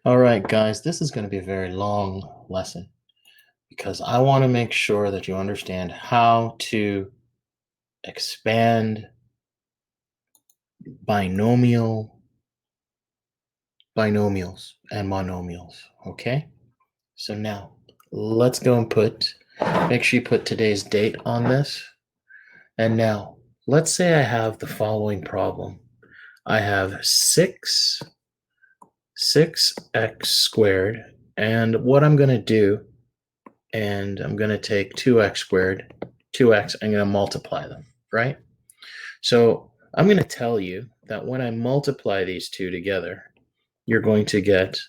All right, guys, this is going to be a very long lesson because I want to make sure that you understand how to expand binomials and monomials, okay? So now let's go and make sure you put today's date on this. And now let's say I have the following problem. I have 6x squared, and what I'm going to do, and I'm going to take 2x squared, 2x, I'm going to multiply them, right? So I'm going to tell you that when I multiply these two together, you're going to get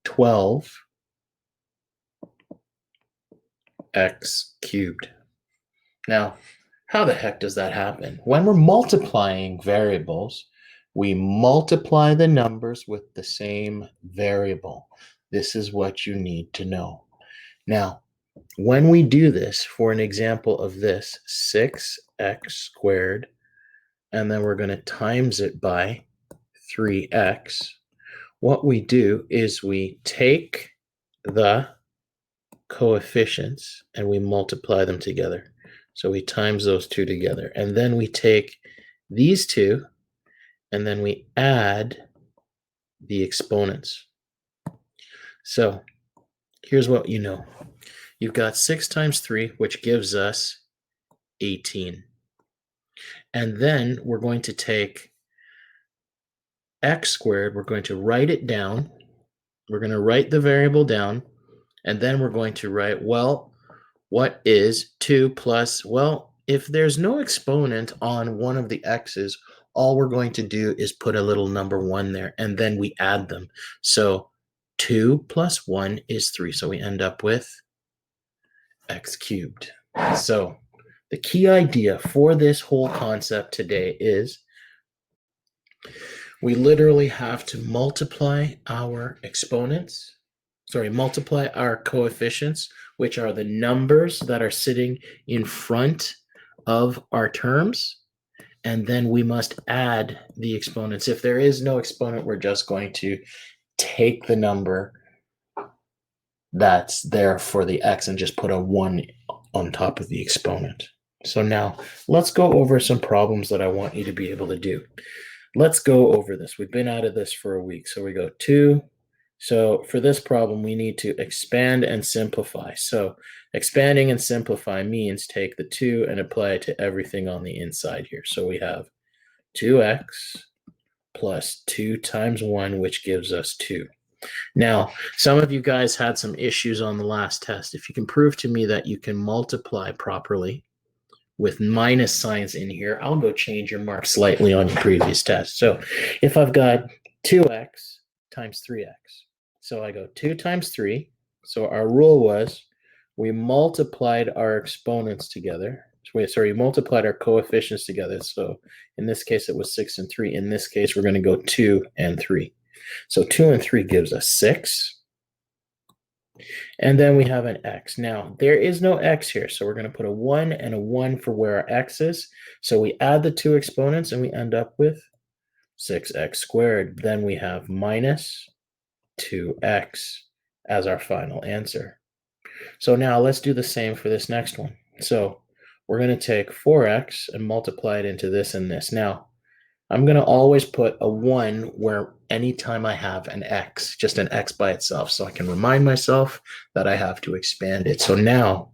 12x cubed. Now, how the heck does that happen? When we're multiplying variables, we multiply the numbers with the same variable. This is what you need to know. Now, when we do this, for an example of this, 6x squared, and then we're going to times it by 3x, what we do is we take the coefficients and we multiply them together. So we times those two together. And then we take these two and then we add the exponents. So here's what you know. You've got 6 times 3, which gives us 18. And then we're going to take x squared, we're going to write it down. We're going to write the variable down, and then we're going to write, well, what is 2 plus, well, if there's no exponent on one of the x's, all we're going to do is put a little number 1 there, and then we add them. So 2 plus 1 is 3, so we end up with x cubed. So the key idea for this whole concept today is we literally have to multiply our multiply our coefficients, which are the numbers that are sitting in front of our terms, and then we must add the exponents. If there is no exponent, we're just going to take the number that's there for the x and just put a 1 on top of the exponent. So now let's go over some problems that I want you to be able to do. Let's go over this. We've been out of this for a week. So we go 2. So for this problem, we need to expand and simplify. So expanding and simplify means take the 2 and apply it to everything on the inside here. So we have 2x plus 2 times 1, which gives us 2. Now, some of you guys had some issues on the last test. If you can prove to me that you can multiply properly with minus signs in here, I'll go change your mark slightly on your previous test. So if I've got 2x times 3x, so I go 2 times 3. So our rule was we multiplied our exponents together. We multiplied our coefficients together. So in this case, it was 6 and 3. In this case, we're going to go 2 and 3. So 2 and 3 gives us 6. And then we have an x. Now, there is no x here, so we're going to put a 1 and a 1 for where our x is. So we add the two exponents, and we end up with 6x squared. Then we have minus 2x as our final answer. So now let's do the same for this next one. So we're going to take 4x and multiply it into this and this. Now, I'm going to always put a 1 where anytime I have an x, just an x by itself, so I can remind myself that I have to expand it. So now,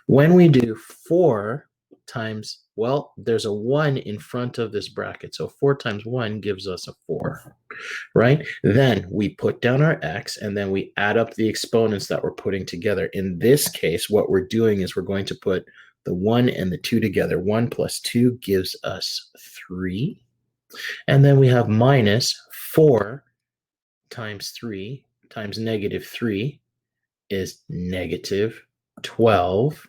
when we do 4 times, well, there's a 1 in front of this bracket. So 4 times 1 gives us a 4, right? Then we put down our x, and then we add up the exponents that we're putting together. In this case, what we're doing is we're going to put the 1 and the 2 together. 1 plus 2 gives us 3. And then we have minus 4 times 3 times negative 3 is negative 12x.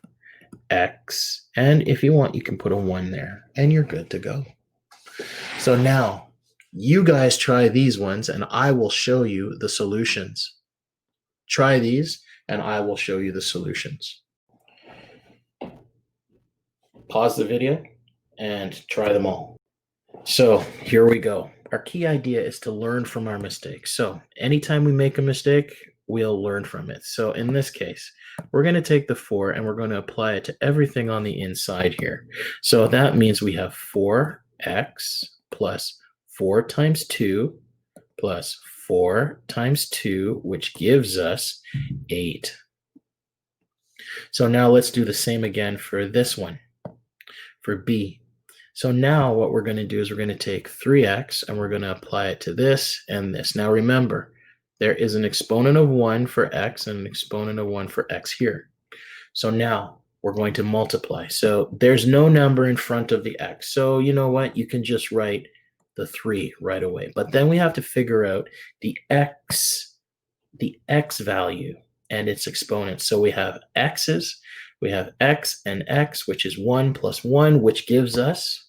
And if you want, you can put a 1 there, and you're good to go. So now, you guys try these ones, and I will show you the solutions. Try these, and I will show you the solutions. Pause the video and try them all. So here we go. our key idea is to learn from our mistakes. So anytime we make a mistake, we'll learn from it. So in this case, we're going to take the 4 and we're going to apply it to everything on the inside here. So that means we have 4x plus 4 times 2 plus 4 times 2, which gives us 8. So now let's do the same again for this one, for b. So now what we're going to do is we're going to take 3x and we're going to apply it to this and this. Now remember, there is an exponent of 1 for x and an exponent of 1 for x here. So now we're going to multiply. So there's no number in front of the x. So you know what? You can just write the 3 right away. But then we have to figure out the x value and its exponents. So we have x's, we have x and x, which is 1 plus 1, which gives us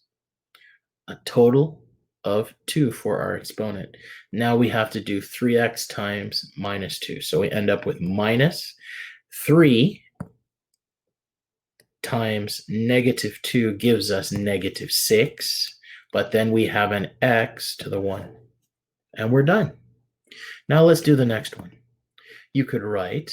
a total of 2 for our exponent. Now we have to do 3x times minus 2. So we end up with minus 3 times negative 2 gives us negative 6. But then we have an x to the 1. And we're done. Now let's do the next one. You could write,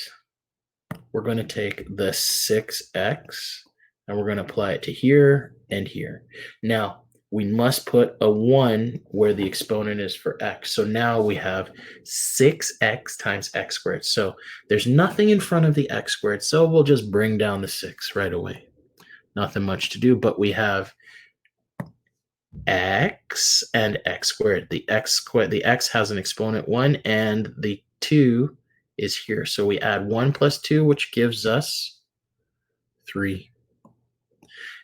we're going to take the 6x and we're going to apply it to here and here. Now, we must put a 1 where the exponent is for x. So now we have 6x times x squared. So there's nothing in front of the x squared, so we'll just bring down the 6 right away. Nothing much to do, but we have x and x squared. The x has an exponent 1, and the 2 is here. So we add 1 plus 2, which gives us 3.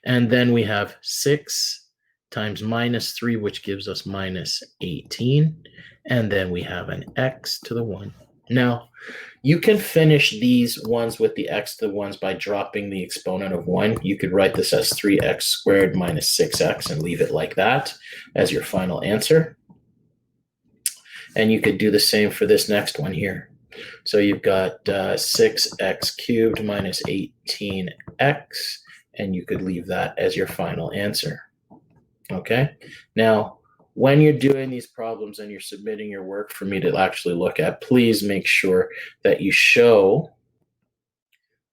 And then we have 6 times minus 3, which gives us minus 18. And then we have an x to the 1. Now, you can finish these ones with the x to the 1s by dropping the exponent of 1. You could write this as 3x squared minus 6x and leave it like that as your final answer. And you could do the same for this next one here. So you've got 6x cubed minus 18x, and you could leave that as your final answer. Okay, now when you're doing these problems and you're submitting your work for me to actually look at, please make sure that you show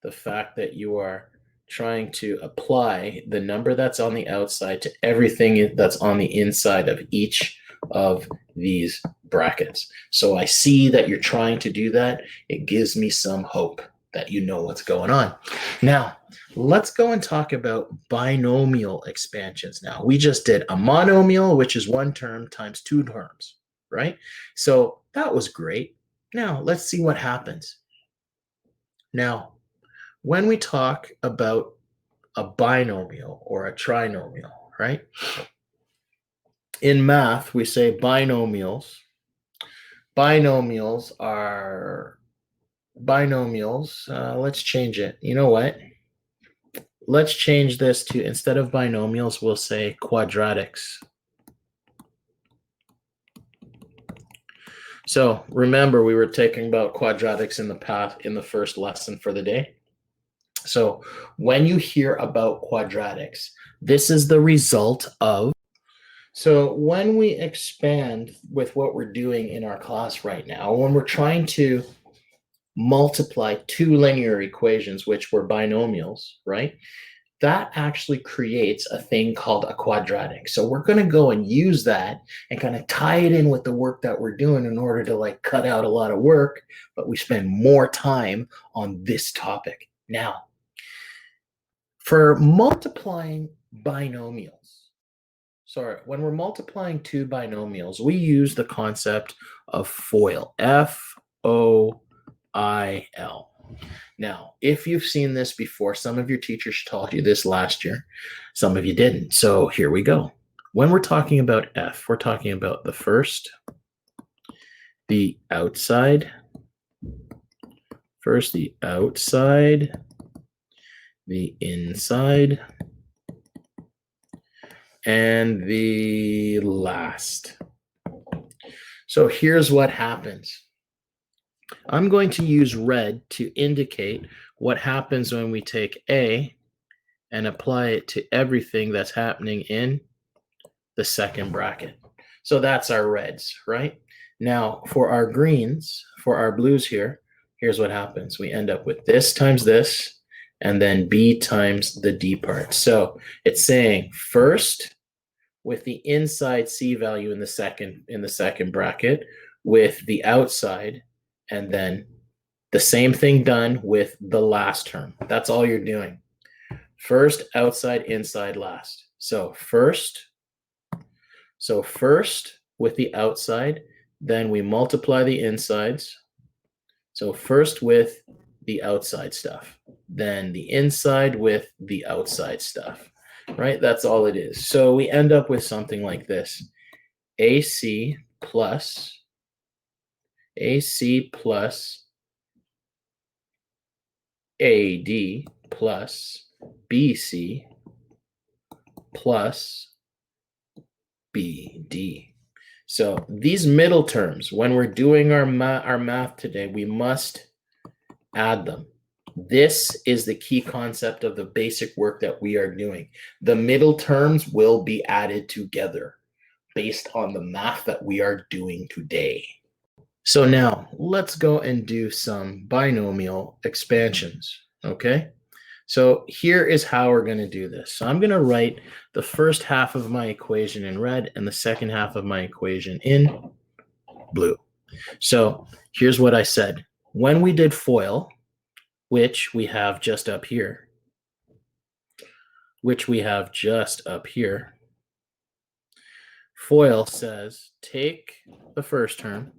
the fact that you are trying to apply the number that's on the outside to everything that's on the inside of each of these brackets. So I see that you're trying to do that. It gives me some hope that you know what's going on. Now, let's go and talk about binomial expansions now. We just did a monomial, which is 1 term times 2 terms, right? So that was great. Now, let's see what happens. Now, when we talk about a binomial or a trinomial, right? In math, we say binomials. Binomials are let's change it. You know what? Let's change this to, instead of binomials, we'll say quadratics. So remember, we were talking about quadratics in the first lesson for the day. So when you hear about quadratics, this is the result of. So when we expand with what we're doing in our class right now, when we're trying to multiply 2 linear equations, which were binomials, right? That actually creates a thing called a quadratic. So we're going to go and use that and kind of tie it in with the work that we're doing in order to like cut out a lot of work, but we spend more time on this topic. Now, for multiplying binomials, when we're multiplying 2 binomials, we use the concept of FOIL, F-O-I-L. Now, if you've seen this before, some of your teachers taught you this last year, some of you didn't. So here we go. When we're talking about F, we're talking about the first, the outside, the inside, and the last. So here's what happens. I'm going to use red to indicate what happens when we take A and apply it to everything that's happening in the second bracket. So that's our reds, right? Now, for our greens, for our blues here, here's what happens. We end up with this times this, and then B times the D part. So it's saying first with the inside C value in the second bracket with the outside, and then the same thing done with the last term. That's all you're doing. First, outside, inside, last. So first with the outside, then we multiply the insides. So first with the outside stuff, then the inside with the outside stuff, right? That's all it is. So we end up with something like this. AC plus AD plus BC plus BD. So these middle terms, when we're doing our math today, we must add them. This is the key concept of the basic work that we are doing. The middle terms will be added together based on the math that we are doing today. So now let's go and do some binomial expansions, okay? So here is how we're going to do this. So I'm going to write the first half of my equation in red and the second half of my equation in blue. So here's what I said. When we did FOIL, which we have just up here, FOIL says take the first term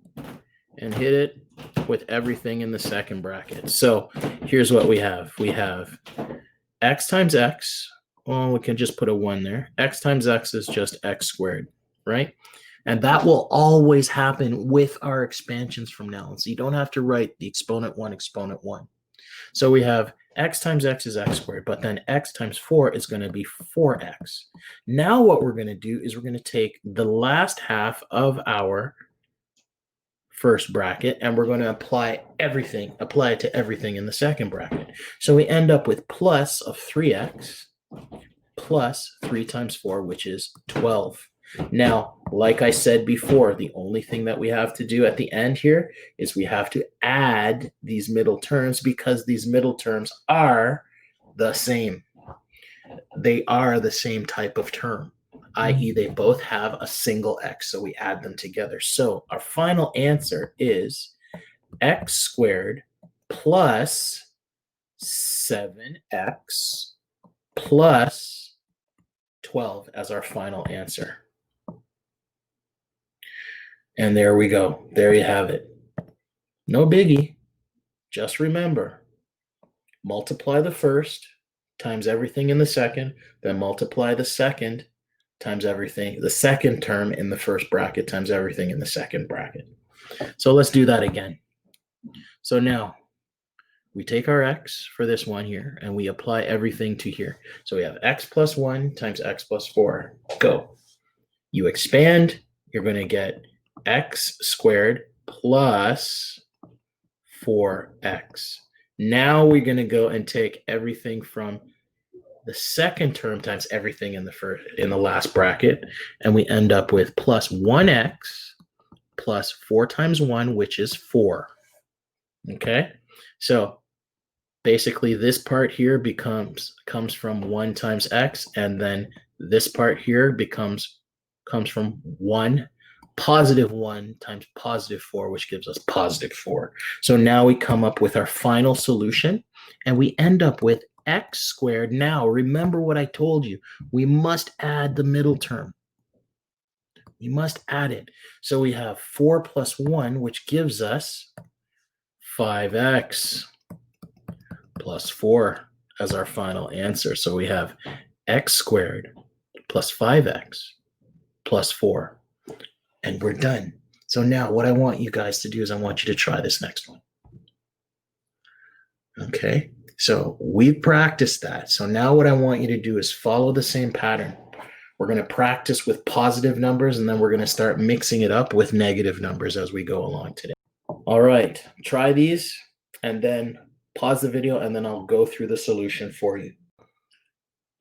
and hit it with everything in the second bracket. So here's what we have. We have x times x. Well, we can just put a 1 there. X times x is just x squared, right? And that will always happen with our expansions from now on. So you don't have to write the exponent 1, exponent 1. So we have x times x is x squared, but then x times 4 is going to be 4x. Now what we're going to do is we're going to take the last half of our first bracket, and we're going to apply it to everything in the second bracket. So we end up with plus of 3x plus 3 times 4, which is 12. Now, like I said before, the only thing that we have to do at the end here is we have to add these middle terms because these middle terms are the same. They are the same type of term, i.e. they both have a single x, so we add them together. So our final answer is x squared plus 7x plus 12 as our final answer. And there we go. There you have it. No biggie. Just remember, multiply the first times everything in the second, then multiply the second times everything, the second term in the first bracket times everything in the second bracket. So let's do that again. So now we take our x for this one here and we apply everything to here. So we have x plus 1 times x plus 4. Go. You expand, you're going to get x squared plus 4x. Now we're going to go and take everything from the second term times everything in the last bracket, and we end up with plus 1x plus 4 times 1, which is 4. Okay? So basically this part here comes from 1 times x, and then this part here comes from 1, positive 1 times positive 4, which gives us positive 4. So now we come up with our final solution, and we end up with x squared. Now, remember what I told you. We must add the middle term. We must add it. So we have 4 plus 1, which gives us 5x plus 4 as our final answer. So we have x squared plus 5x plus 4. And we're done. So now what I want you guys to do is I want you to try this next one. Okay, so we practiced that. So now what I want you to do is follow the same pattern. We're going to practice with positive numbers, and then we're going to start mixing it up with negative numbers as we go along today. All right, try these, and then pause the video, and then I'll go through the solution for you.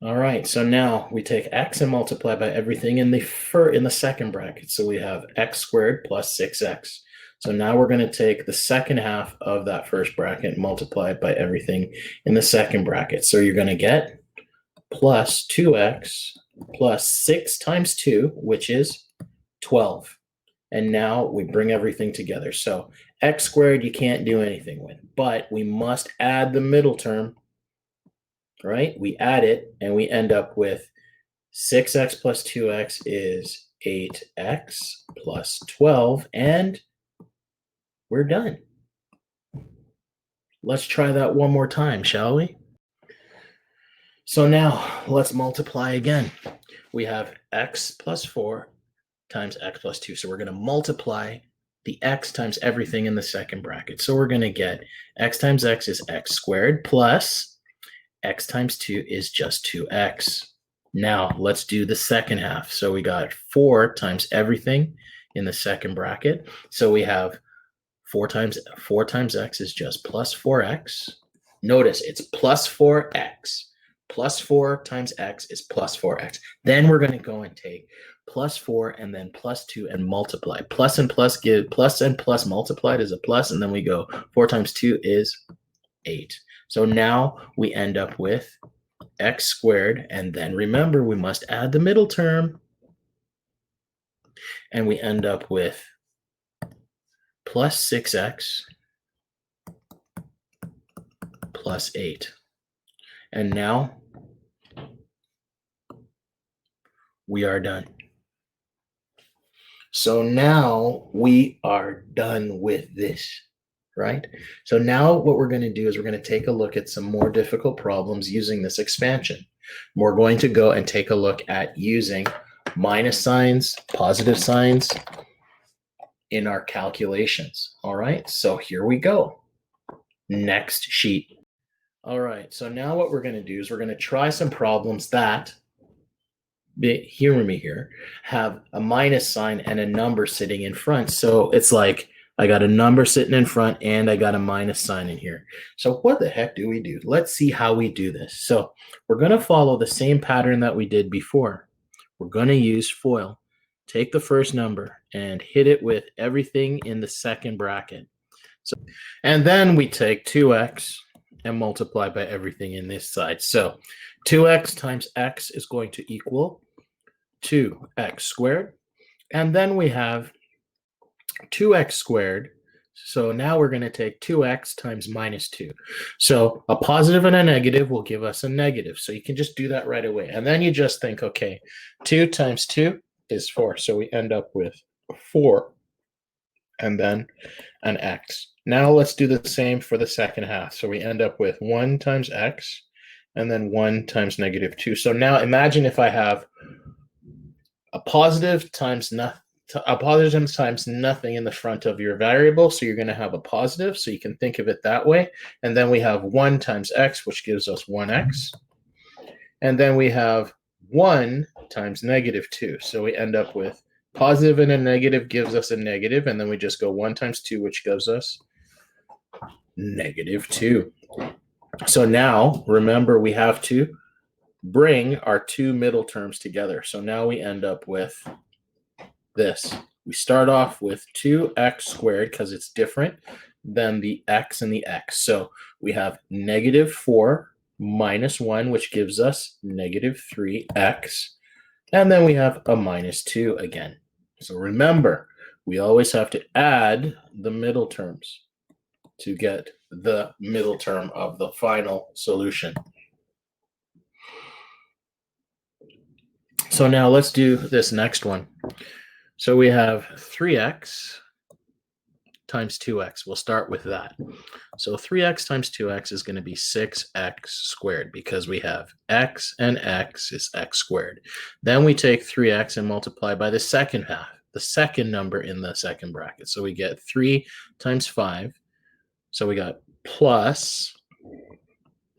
All right, so now we take x and multiply by everything in the second bracket. So we have x squared plus 6x. So now we're going to take the second half of that first bracket and multiply it by everything in the second bracket. So you're going to get plus 2x plus 6 times 2, which is 12. And now we bring everything together. So x squared you can't do anything with, but we must add the middle term, right? We add it and we end up with 6x plus 2x is 8x plus 12, and we're done. Let's try that one more time, shall we? So now let's multiply again. We have x plus 4 times x plus 2. So we're going to multiply the x times everything in the second bracket. So we're going to get x times x is x squared plus x times 2 is just 2x. Now let's do the second half. So we got 4 times everything in the second bracket. So we have 4 times x is just plus 4x. Notice it's plus 4x. Plus 4 times x is plus 4x. Then we're going to go and take plus 4 and then plus 2 and multiply. Plus and plus give plus and plus multiplied is a plus, and then we go 4 times 2 is 8. So now we end up with x squared, and then remember we must add the middle term, and we end up with plus 6x plus 8. And now we are done. So now we are done with this, right? So now what we're going to do is we're going to take a look at some more difficult problems using this expansion. We're going to go and take a look at using minus signs, positive signs in our calculations. All right, so here we go. Next sheet. All right, so now what we're going to do is we're going to try some problems that, hear me here, have a minus sign and a number sitting in front. So it's like I got a number sitting in front and I got a minus sign in here. So what the heck do we do? Let's see how we do this. So we're going to follow the same pattern that we did before. We're going to use FOIL. Take the first number and hit it with everything in the second bracket. So, and then we take 2x and multiply by everything in this side. So 2x times x is going to equal 2x squared. And then we have 2x squared. So now we're going to take 2x times minus 2. So a positive and a negative will give us a negative. So you can just do that right away. And then you just think, okay, 2 times 2 is 4. So we end up with 4 and then an x. Now let's do the same for the second half. So we end up with 1 times x and then 1 times negative 2. So now imagine if I have a positive times nothing in the front of your variable. So you're going to have a positive. So you can think of it that way. And then we have 1 times x, which gives us 1x. And then we have 1 times negative 2. So we end up with positive and a negative gives us a negative. And then we just go 1 times 2, which gives us negative 2. So now, remember, we have to bring our two middle terms together. So now we end up with this. We start off with 2x squared because it's different than the x and the x. So we have negative 4 minus 1, which gives us negative 3x. And then we have a minus 2 again. So remember, we always have to add the middle terms to get the middle term of the final solution. So now let's do this next one. So we have 3x times 2x. We'll start with that. So 3x times 2x is going to be 6x squared because we have x and x is x squared. Then we take 3x and multiply by the second half, the second number in the second bracket. So we get 3 times 5. So we got plus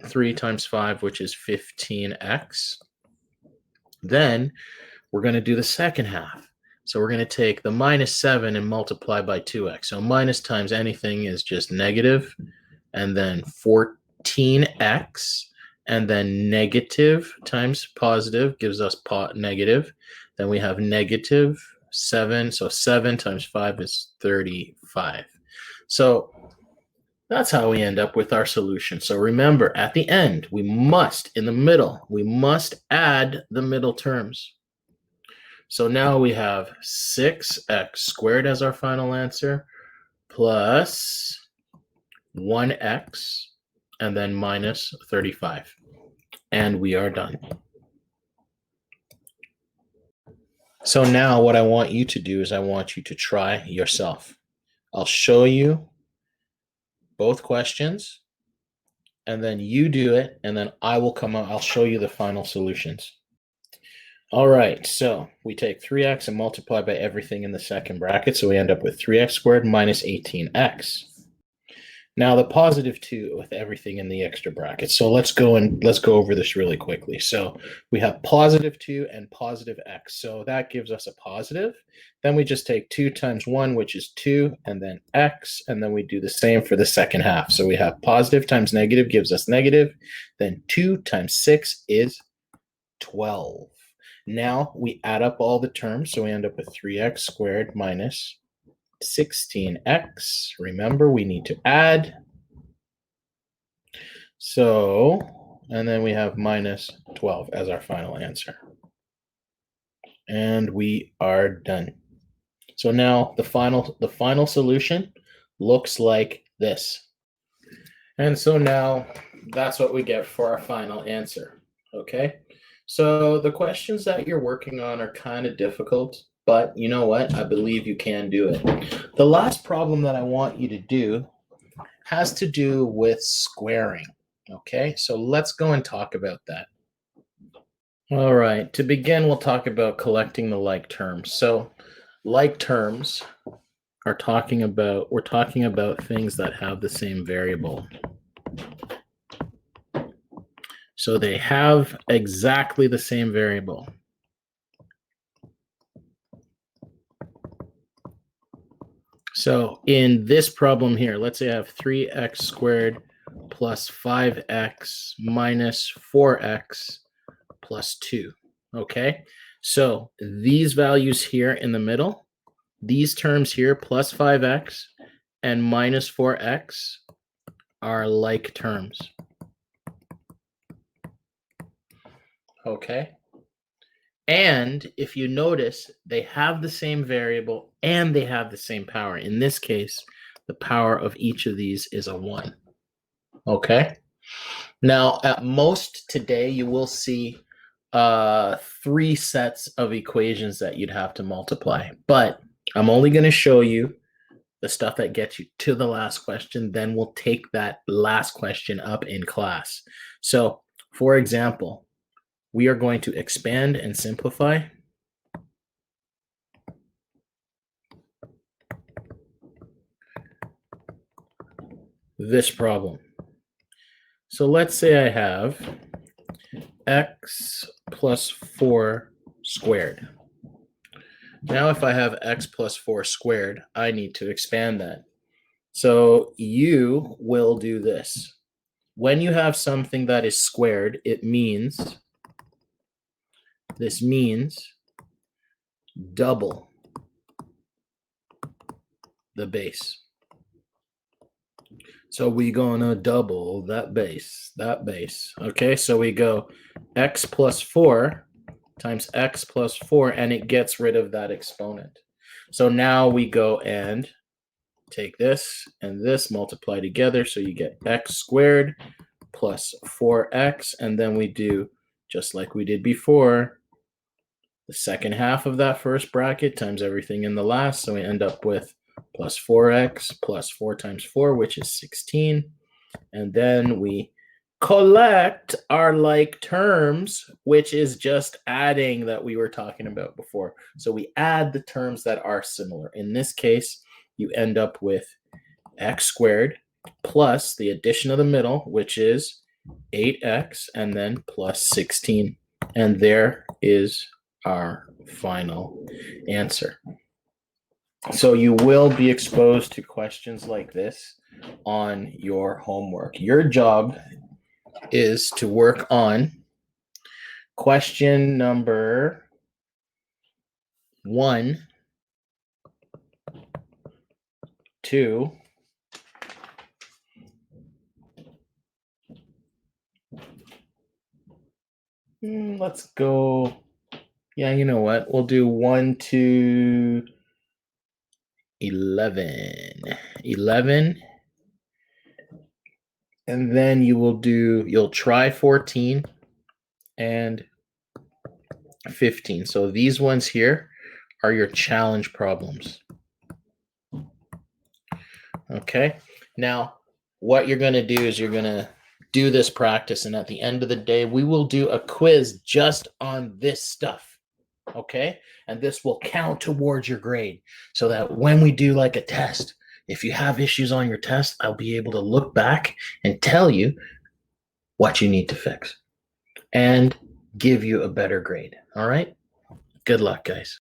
3 times 5, which is 15x. Then we're going to do the second half. So we're going to take the minus 7 and multiply by 2x. So minus times anything is just negative. And then 14x. and then negative times positive gives us negative. Then we have negative 7. So 7 times 5 is 35. So that's how we end up with our solution. So remember, at the end, in the middle, we must add the middle terms. So now we have 6x squared as our final answer, plus 1x, and then minus 35. And we are done. So now what I want you to do is I want you to try yourself. I'll show you both questions, and then you do it, and then I will come out. I'll show you the final solutions. All right, so we take 3x and multiply by everything in the second bracket, so we end up with 3x squared minus 18x. Now the positive 2 with everything in the extra bracket. So let's go over this really quickly. So we have positive 2 and positive x. So that gives us a positive. Then we just take 2 times 1, which is 2, and then x, and then we do the same for the second half. So we have positive times negative gives us negative. Then 2 times 6 is 12. Now we add up all the terms, so we end up with 3x squared minus 16x. Remember, we need to add. So, and then we have minus 12 as our final answer. And we are done. So now the final solution looks like this. And so now that's what we get for our final answer. Okay? So the questions that you're working on are kind of difficult, but you know what? I believe you can do it. The last problem that I want you to do has to do with squaring. Okay, so let's go and talk about that. All right, to begin, we'll talk about collecting the like terms. So like terms we're talking about things that have the same variable. So they have exactly the same variable. So in this problem here, let's say I have 3x squared plus 5x minus 4x plus 2. Okay, so these values here in the middle, these terms here, plus 5x and minus 4x, are like terms. Okay, and if you notice, they have the same variable and they have the same power. In this case, the power of each of these is a 1. Okay, now at most today you will see 3 sets of equations that you'd have to multiply, but I'm only going to show you the stuff that gets you to the last question. Then we'll take that last question up in class. So for example, we are going to expand and simplify. This problem. So let's say I have x plus 4 squared. Now if I have x plus 4 squared, I need to expand that. So you will do this. When you have something that is squared, this means double the base. So we're gonna double that base. Okay, so we go x plus 4 times x plus 4, and it gets rid of that exponent. So now we go and take this and this, multiply together, so you get x squared plus 4x, and then we do just like we did before, the second half of that first bracket times everything in the last, so we end up with plus 4x plus 4 times 4, which is 16, and then we collect our like terms, which is just adding that we were talking about before. So we add the terms that are similar. In this case, you end up with x squared plus the addition of the middle, which is 8x, and then plus 16. And there is our final answer. So you will be exposed to questions like this on your homework. Your job is to work on question number 1, 2, let's go. Yeah, you know what? We'll do 1 to 11. 11. And then you'll try 14 and 15. So these ones here are your challenge problems. Okay. Now, what you're going to do is you're going to do this practice. And at the end of the day, we will do a quiz just on this stuff. Okay. And this will count towards your grade so that when we do like a test, if you have issues on your test, I'll be able to look back and tell you what you need to fix and give you a better grade. All right. Good luck, guys.